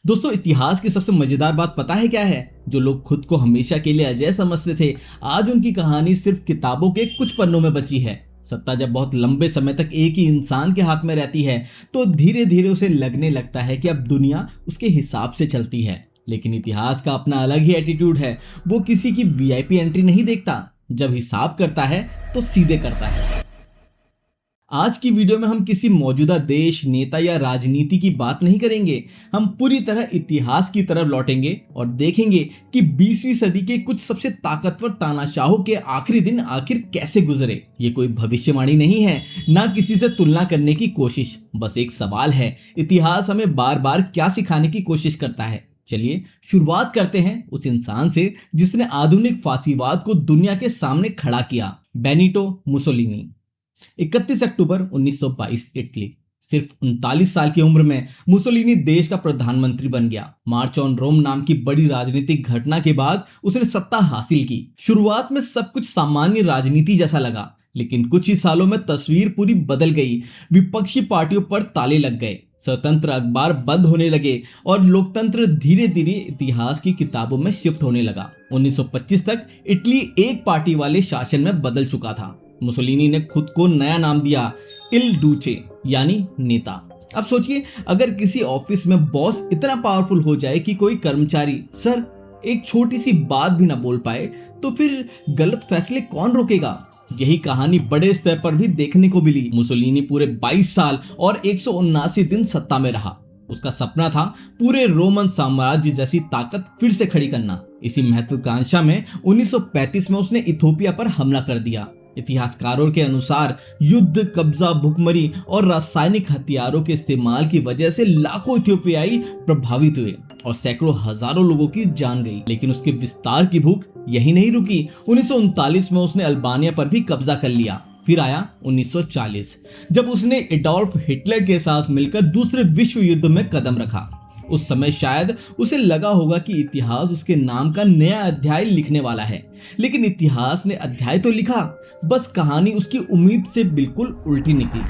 दोस्तों, इतिहास की सबसे मजेदार बात पता है क्या है? जो लोग खुद को हमेशा के लिए अजय समझते थे, आज उनकी कहानी सिर्फ किताबों के कुछ पन्नों में बची है। सत्ता जब बहुत लंबे समय तक एक ही इंसान के हाथ में रहती है तो धीरे धीरे उसे लगने लगता है कि अब दुनिया उसके हिसाब से चलती है। लेकिन इतिहास का अपना अलग ही एटीट्यूड है। वो किसी की वीआईपी एंट्री नहीं देखता। जब हिसाब करता है तो सीधे करता है। आज की वीडियो में हम किसी मौजूदा देश, नेता या राजनीति की बात नहीं करेंगे। हम पूरी तरह इतिहास की तरफ लौटेंगे और देखेंगे कि 20वीं सदी के कुछ सबसे ताकतवर तानाशाहों के आखिरी दिन आखिर कैसे गुजरे। ये कोई भविष्यवाणी नहीं है, ना किसी से तुलना करने की कोशिश। बस एक सवाल है, इतिहास हमें बार बार क्या सिखाने की कोशिश करता है। चलिए शुरुआत करते हैं उस इंसान से जिसने आधुनिक फासीवाद को दुनिया के सामने खड़ा किया, बेनिटो मुसोलिनी। 31 अक्टूबर 1922 इटली। सिर्फ 39 साल की उम्र में मुसोलिनी देश का प्रधानमंत्री बन गया। मार्च ऑन रोम नाम की बड़ी राजनीतिक घटना के बाद उसने सत्ता हासिल की। शुरुआत में सब कुछ सामान्य राजनीति जैसा लगा, लेकिन कुछ ही सालों में तस्वीर पूरी बदल गई। विपक्षी पार्टियों पर ताले लग गए, स्वतंत्र अखबार बंद होने लगे और लोकतंत्र धीरे धीरे इतिहास की किताबों में शिफ्ट होने लगा। 1925 तक इटली एक पार्टी वाले शासन में बदल चुका था। मुसोलिनी ने खुद को नया नाम दिया, इल डूचे, यानी नेता। अब सोचिए, अगर किसी ऑफिस में बॉस इतना पावरफुल हो जाए कि कोई कर्मचारी सर एक छोटी सी बात भी ना बोल पाए, तो फिर गलत फैसले कौन रोकेगा? यही कहानी बड़े स्तर पर भी देखने को मिली। मुसोलिनी पूरे 22 साल और 179 दिन सत्ता में रहा। उसका सपना था पूरे रोमन साम्राज्य जैसी ताकत फिर से खड़ी करना। इसी महत्वाकांक्षा में 1935 में उसने इथोपिया पर हमला कर दिया। इतिहासकारों के अनुसार युद्ध, कब्जा, भुखमरी और रासायनिक हथियारों के इस्तेमाल की वजह से लाखों इथियोपियाई प्रभावित हुए और सैकड़ों हजारों लोगों की जान गई। लेकिन उसके विस्तार की भूख यही नहीं रुकी। 1939 में उसने अल्बानिया पर भी कब्जा कर लिया। फिर आया 1940, जब उसने एडोल्फ हिटलर के साथ मिलकर दूसरे विश्व युद्ध में कदम रखा। उस समय शायद उसे लगा होगा कि इतिहास उसके नाम का नया अध्याय लिखने वाला है, लेकिन इतिहास ने अध्याय तो लिखा, बस कहानी उसकी उम्मीद से बिल्कुल उल्टी निकली।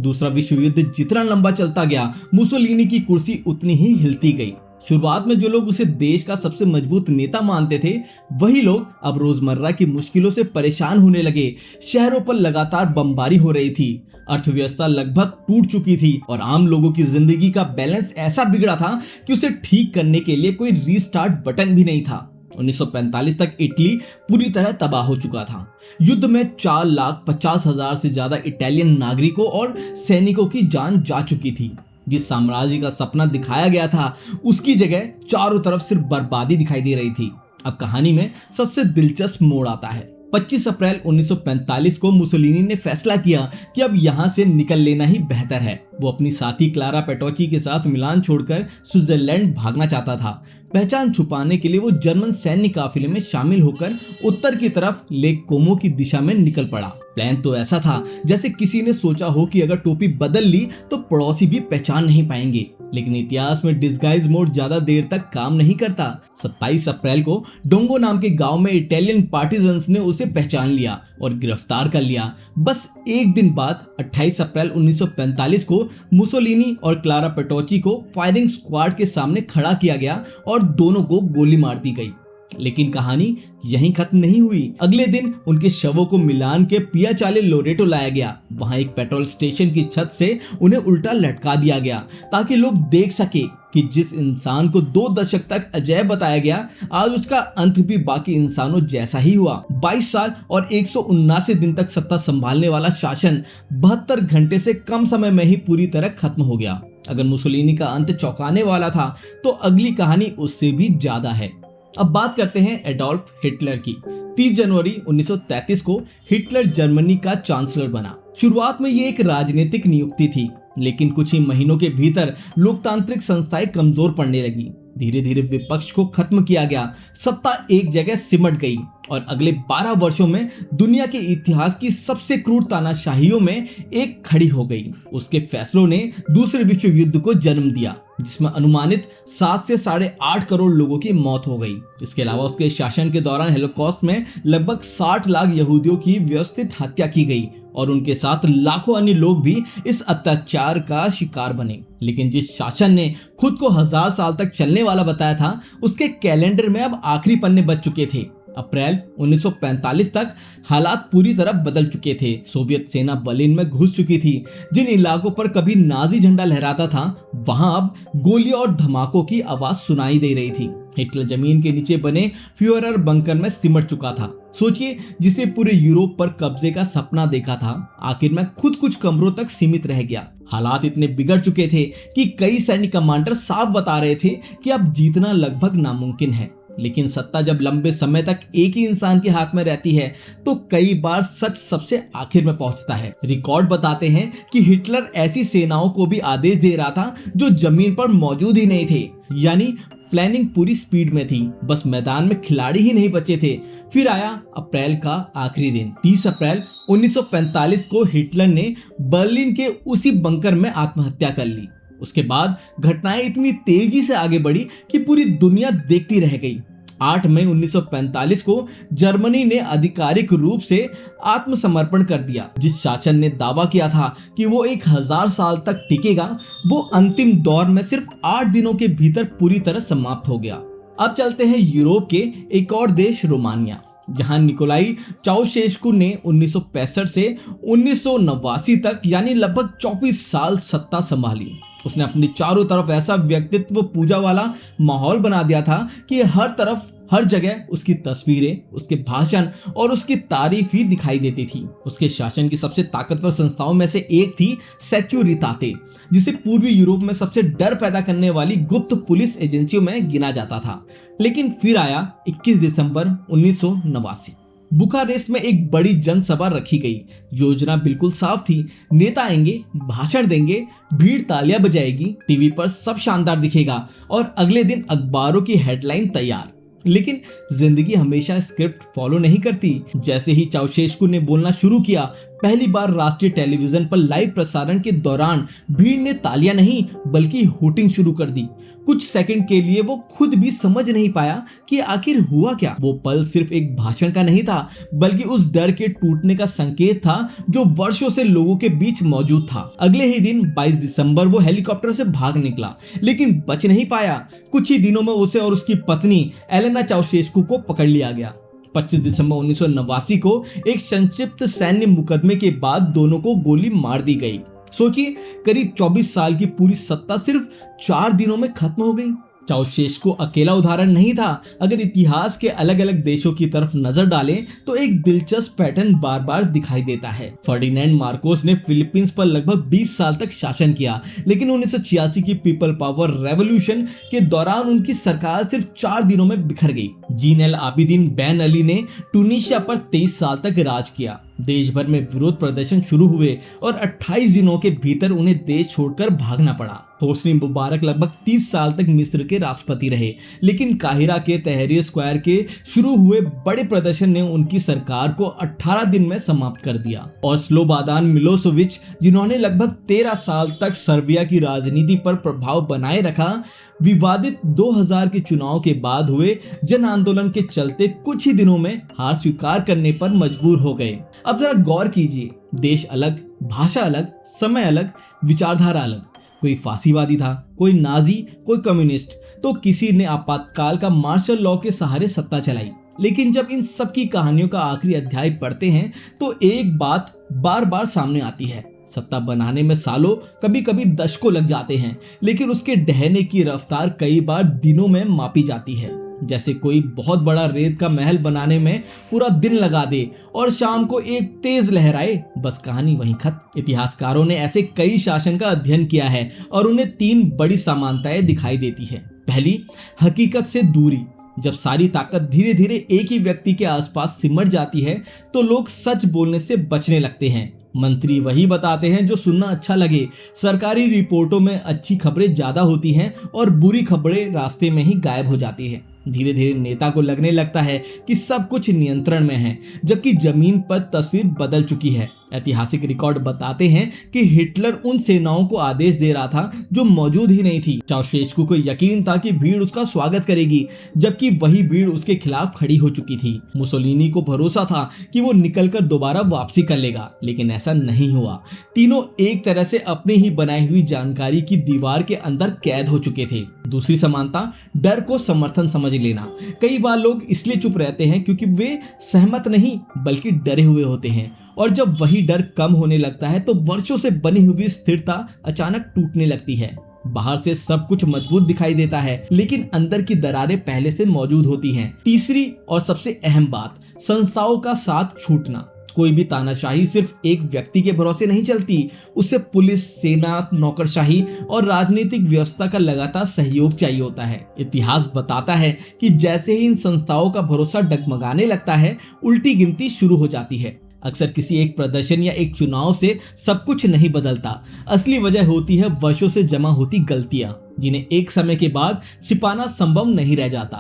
दूसरा विश्व युद्ध जितना लंबा चलता गया, मुसोलिनी की कुर्सी उतनी ही हिलती गई। शुरुआत में जो लोग उसे देश का सबसे मजबूत नेता मानते थे, वही लोग अब रोजमर्रा की मुश्किलों से परेशान होने लगे। शहरों पर लगातार बमबारी हो रही थी, अर्थव्यवस्था लगभग टूट चुकी थी और आम लोगों की जिंदगी का बैलेंस ऐसा बिगड़ा था कि उसे ठीक करने के लिए कोई रीस्टार्ट बटन भी नहीं था। 1945 तक इटली पूरी तरह तबाह हो चुका था। युद्ध में 4,50,000 से ज्यादा इटालियन नागरिकों और सैनिकों की जान जा चुकी थी। जिस साम्राज्य का सपना दिखाया गया था, उसकी जगह चारों तरफ सिर्फ बर्बादी दिखाई दे रही थी। अब कहानी में सबसे दिलचस्प मोड़ आता है। 25 अप्रैल 1945 को मुसोलिनी ने फैसला किया कि अब यहाँ से निकल लेना ही बेहतर है। वो अपनी साथी क्लारा पेटोची के साथ मिलान छोड़कर स्विट्जरलैंड भागना चाहता था। पहचान छुपाने के लिए वो जर्मन सैन्य काफिले में शामिल होकर उत्तर की तरफ लेक कोमो की दिशा में निकल पड़ा। प्लान तो ऐसा था जैसे किसी ने सोचा हो कि अगर टोपी बदल ली तो पड़ोसी भी पहचान नहीं पाएंगे। लेकिन इतिहास में डिस्गाइज मोड ज्यादा देर तक काम नहीं करता। 27 अप्रैल को डोंगो नाम के गांव में इटालियन पार्टिजन्स ने उसे पहचान लिया और गिरफ्तार कर लिया। बस एक दिन बाद 28 अप्रैल 1945 को मुसोलिनी और क्लारा पेटोची को फायरिंग स्क्वाड के सामने खड़ा किया गया और दोनों को गोली मार दी गई। लेकिन कहानी यहीं खत्म नहीं हुई। अगले दिन उनके शवों को मिलान के पियाचाले लोरेटो लाया गया। वहां एक पेट्रोल स्टेशन की छत से उन्हें उल्टा लटका दिया गया ताकि लोग देख सके कि जिस इंसान को 2 दशक तक अजय बताया गया, आज उसका अंत भी बाकी इंसानों जैसा ही हुआ। 22 साल और 179 दिन तक सत्ता संभालने वाला शासन 72 घंटे से कम समय में ही पूरी तरह खत्म हो गया। अगर मुसोलिनी का अंत चौंकाने वाला था, तो अगली कहानी उससे भी ज्यादा है। अब बात करते हैं एडोल्फ हिटलर की। 30 जनवरी 1933 को हिटलर जर्मनी का चांसलर बना। शुरुआत में ये एक राजनीतिक नियुक्ति थी, लेकिन कुछ ही महीनों के भीतर लोकतांत्रिक संस्थाएं कमजोर पड़ने लगी। धीरे धीरे विपक्ष को खत्म किया गया, सत्ता एक जगह सिमट गई और अगले 12 वर्षों में दुनिया के इतिहास की सबसे क्रूर तानाशाहियों में एक खड़ी हो गई। उसके फैसलों ने दूसरे विश्व युद्ध को जन्म दिया, जिसमें अनुमानित 7 से 8.5 करोड़ लोगों की मौत हो गई। इसके अलावा उसके शासन के दौरान होलोकॉस्ट में लगभग 60 लाख यहूदियों की व्यवस्थित हत्या की गई और उनके साथ लाखों अन्य लोग भी इस अत्याचार का शिकार बने। लेकिन जिस शासन ने खुद को 1000 साल तक चलने वाला बताया था, उसके कैलेंडर में अब आखिरी पन्ने बच चुके थे। अप्रैल 1945 तक हालात पूरी तरह बदल चुके थे। सोवियत सेना बर्लिन में घुस चुकी थी। जिन इलाकों पर कभी नाजी झंडा लहराता था, वहां अब गोलियों और धमाकों की आवाज सुनाई दे रही थी। हिटलर जमीन के नीचे बने फ्यूहरर बंकर में सिमट चुका था। सोचिए, जिसे पूरे यूरोप पर कब्जे का सपना देखा था, आखिर में खुद कुछ कमरों तक सीमित रह गया। हालात इतने बिगड़ चुके थे कि कई सैन्य कमांडर साफ बता रहे थे कि अब जीतना लगभग नामुमकिन है। लेकिन सत्ता जब लंबे समय तक एक ही इंसान के हाथ में रहती है, तो कई बार सच सबसे आखिर में पहुंचता है। रिकॉर्ड बताते हैं कि हिटलर ऐसी सेनाओं को भी आदेश दे रहा था जो जमीन पर मौजूद ही नहीं थे, यानी प्लानिंग पूरी स्पीड में थी, बस मैदान में खिलाड़ी ही नहीं बचे थे। फिर आया अप्रैल का आखिरी दिन। 30 अप्रैल 1945 को हिटलर ने बर्लिन के उसी बंकर में आत्महत्या कर ली। उसके बाद घटनाएं इतनी तेजी से आगे बढ़ी कि पूरी दुनिया देखती रह गई। 8 मई 1945 को जर्मनी ने आधिकारिक रूप से आत्मसमर्पण कर दिया। जिस शासन ने दावा किया था कि वो 1000 साल तक टिकेगा, वो अंतिम दौर में सिर्फ 8 दिनों के भीतर पूरी तरह समाप्त हो गया। अब चलते हैं यूरोप के एक और देश रोमानिया, जहां निकोलाई चाउशेस्कू ने 1965 से 1989 तक यानी लगभग 24 साल सत्ता संभाली। उसने अपने चारों तरफ ऐसा व्यक्तित्व पूजा वाला माहौल बना दिया था कि हर तरफ हर जगह उसकी तस्वीरें, उसके भाषण और उसकी तारीफ ही दिखाई देती थी। उसके शासन की सबसे ताकतवर संस्थाओं में से एक थी सेक्यूरिताते, जिसे पूर्वी यूरोप में सबसे डर पैदा करने वाली गुप्त पुलिस एजेंसियों में गिना जाता था। लेकिन फिर आया 21 दिसंबर 1989। बुखारेस्ट में एक बड़ी जनसभा रखी गई। योजना बिल्कुल साफ थी। नेता आएंगे, भाषण देंगे, भीड़ तालियां बजाएगी, टीवी पर सब शानदार दिखेगा और अगले दिन अखबारों की हेडलाइन तैयार। लेकिन जिंदगी हमेशा स्क्रिप्ट फॉलो नहीं करती। जैसे ही चाउशेस्कू ने बोलना शुरू किया, पहली बार राष्ट्रीय टेलीविजन पर लाइव प्रसारण के दौरान भीड़ ने तालियां नहीं बल्कि हूटिंग शुरू कर दी। कुछ सेकंड के लिए वो खुद भी समझ नहीं पाया कि आखिर हुआ क्या। वो पल सिर्फ एक भाषण का नहीं था, बल्कि उस डर के टूटने का संकेत था जो वर्षों से लोगों के बीच मौजूद था। अगले ही दिन 22 दिसंबर वो हेलीकॉप्टर से भाग निकला, लेकिन बच नहीं पाया। कुछ ही दिनों में उसे और उसकी पत्नी एलेना चाउशेस्कू को पकड़ लिया गया। 25 दिसंबर 1989 को एक संक्षिप्त सैन्य मुकदमे के बाद दोनों को गोली मार दी गई। सोचिए, करीब 24 साल की पूरी सत्ता सिर्फ 4 दिनों में खत्म हो गई। चाउशेस्कू अकेला उदाहरण नहीं था। अगर इतिहास के अलग अलग देशों की तरफ नजर डालें तो एक दिलचस्प पैटर्न बार बार दिखाई देता है। फर्डिनेंड मार्कोस ने फिलीपींस पर लगभग 20 साल तक शासन किया, लेकिन 1986 की पीपल पावर रेवोल्यूशन के दौरान उनकी सरकार सिर्फ 4 दिनों में बिखर गई। Gene L Abidin Ben Ali ने टूनीशिया पर 23 साल तक राज किया। देश भर में विरोध प्रदर्शन शुरू हुए और 28 दिनों के भीतर उन्हें देश छोड़कर भागना पड़ा। होस्नी मुबारक लगभग 30 साल तक मिस्र के राष्ट्रपति रहे, लेकिन काहिरा के तहरीर स्क्वायर के शुरू हुए बड़े प्रदर्शन ने उनकी सरकार को 18 दिन में समाप्त कर दिया। और स्लोबादान मिलोसेविच, जिन्होंने लगभग 13 साल तक सर्बिया की राजनीति पर प्रभाव बनाए रखा, विवादित 2000 के चुनाव के बाद हुए जन आंदोलन के चलते कुछ ही दिनों में हार स्वीकार करने पर मजबूर हो गए। अब जरा गौर कीजिए, देश अलग, भाषा अलग, समय अलग, विचारधारा अलग। कोई फांसीवादी था, कोई नाजी, कोई कम्युनिस्ट, तो किसी ने आपातकाल का मार्शल लॉ के सहारे सत्ता चलाई। लेकिन जब इन सब की कहानियों का आखिरी अध्याय पढ़ते हैं तो एक बात बार बार सामने आती है। सत्ता बनाने में सालों, कभी कभी दशकों लग जाते हैं, लेकिन उसके ढहने की रफ्तार कई बार दिनों में मापी जाती है। जैसे कोई बहुत बड़ा रेत का महल बनाने में पूरा दिन लगा दे और शाम को एक तेज लहर आए, बस कहानी वहीं खत्म। इतिहासकारों ने ऐसे कई शासन का अध्ययन किया है और उन्हें 3 बड़ी समानताएं दिखाई देती है। पहली, हकीकत से दूरी। जब सारी ताकत धीरे धीरे एक ही व्यक्ति के आसपास सिमट जाती है तो लोग सच बोलने से बचने लगते हैं। मंत्री वही बताते हैं जो सुनना अच्छा लगे। सरकारी रिपोर्टों में अच्छी खबरें ज्यादा होती हैं और बुरी खबरें रास्ते में ही गायब हो जाती हैं। धीरे धीरे नेता को लगने लगता है कि सब कुछ नियंत्रण में है, जबकि जमीन पर तस्वीर बदल चुकी है। ऐतिहासिक रिकॉर्ड बताते हैं कि हिटलर उन सेनाओं को आदेश दे रहा था जो मौजूद ही नहीं थी। चाउशेस्कू को यकीन था कि भीड़ उसका स्वागत करेगी, जबकि वही भीड़ उसके खिलाफ खड़ी हो चुकी थी। मुसोलिनी को भरोसा था कि वो निकलकर दोबारा वापसी कर लेगा, लेकिन ऐसा नहीं हुआ। तीनों एक तरह से अपनी ही बनाई हुई जानकारी की दीवार के अंदर कैद हो चुके थे। दूसरी समानता, डर को समर्थन समझ लेना। कई बार लोग इसलिए चुप रहते हैं क्योंकि वे सहमत नहीं बल्कि डरे हुए होते हैं, और जब वही डर कम होने लगता है तो वर्षों से बनी हुई स्थिरता अचानक टूटने लगती है। बाहर से सब कुछ मजबूत दिखाई देता है, लेकिन अंदर की दरारें पहले से मौजूद होती हैं। तीसरी और सबसे अहम बात, संस्थाओं का साथ छूटना। कोई भी तानाशाही सिर्फ एक व्यक्ति के भरोसे नहीं चलती, उससे पुलिस, सेना, नौकरशाही और राजनीतिक व्यवस्था का लगातार सहयोग चाहिए होता है। इतिहास बताता है कि जैसे ही इन संस्थाओं का भरोसा डगमगाने लगता है, उल्टी गिनती शुरू हो जाती है। अक्सर किसी एक प्रदर्शन या एक चुनाव से सब कुछ नहीं बदलता। असली वजह होती है वर्षों से जमा होती गलतियां, जिन्हें एक समय के बाद छिपाना संभव नहीं रह जाता।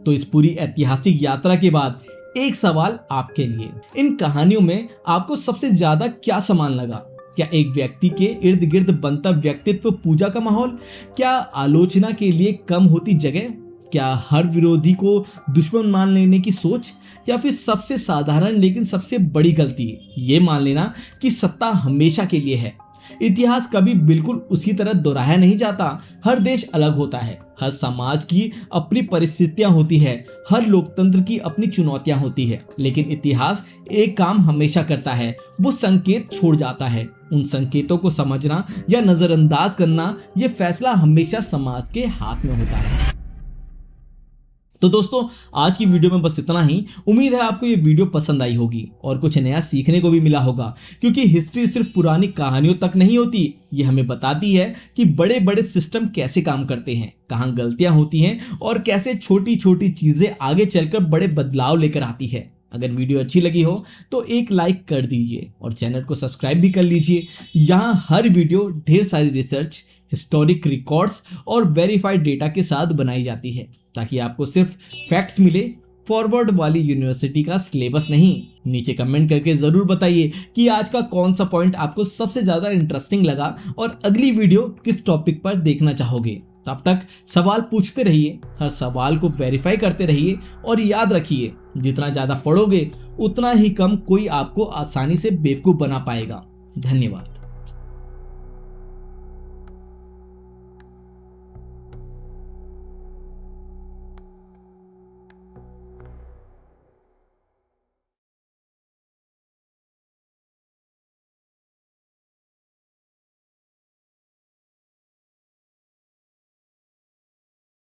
तो इस पूरी ऐतिहासिक यात्रा के बाद एक सवाल आपके लिए, इन कहानियों में आपको सबसे ज्यादा क्या समान लगा? क्या एक व्यक्ति के इर्द गिर्द बनता व्यक्तित्व पूजा का माहौल? क्या आलोचना के लिए कम होती जगह? क्या हर विरोधी को दुश्मन मान लेने की सोच? या फिर सबसे साधारण लेकिन सबसे बड़ी गलती, ये मान लेना कि सत्ता हमेशा के लिए है? इतिहास कभी बिल्कुल उसी तरह दोहराया नहीं जाता। हर देश अलग होता है, हर समाज की अपनी परिस्थितियां होती है, हर लोकतंत्र की अपनी चुनौतियां होती है, लेकिन इतिहास एक काम हमेशा करता है, वो संकेत छोड़ जाता है। उन संकेतों को समझना या नजरअंदाज करना, ये फैसला हमेशा समाज के हाथ में होता है। तो दोस्तों, आज की वीडियो में बस इतना ही। उम्मीद है आपको ये वीडियो पसंद आई होगी और कुछ नया सीखने को भी मिला होगा, क्योंकि हिस्ट्री सिर्फ पुरानी कहानियों तक नहीं होती। ये हमें बताती है कि बड़े बड़े सिस्टम कैसे काम करते हैं, कहाँ गलतियां होती हैं और कैसे छोटी छोटी चीजें आगे चलकर बड़े बदलाव लेकर आती है। अगर वीडियो अच्छी लगी हो तो एक लाइक कर दीजिए और चैनल को सब्सक्राइब भी कर लीजिए। यहाँ हर वीडियो ढेर सारी रिसर्च, हिस्टोरिक रिकॉर्ड्स और वेरीफाइड डेटा के साथ बनाई जाती है, ताकि आपको सिर्फ फैक्ट्स मिले, फॉरवर्ड वाली यूनिवर्सिटी का सिलेबस नहीं। नीचे कमेंट करके जरूर बताइए कि आज का कौन सा पॉइंट आपको सबसे ज्यादा इंटरेस्टिंग लगा और अगली वीडियो किस टॉपिक पर देखना चाहोगे। तब तक सवाल पूछते रहिए, हर सवाल को वेरीफाई करते रहिए और याद रखिए, जितना ज्यादा पढ़ोगे उतना ही कम कोई आपको आसानी से बेवकूफ बना पाएगा। धन्यवाद।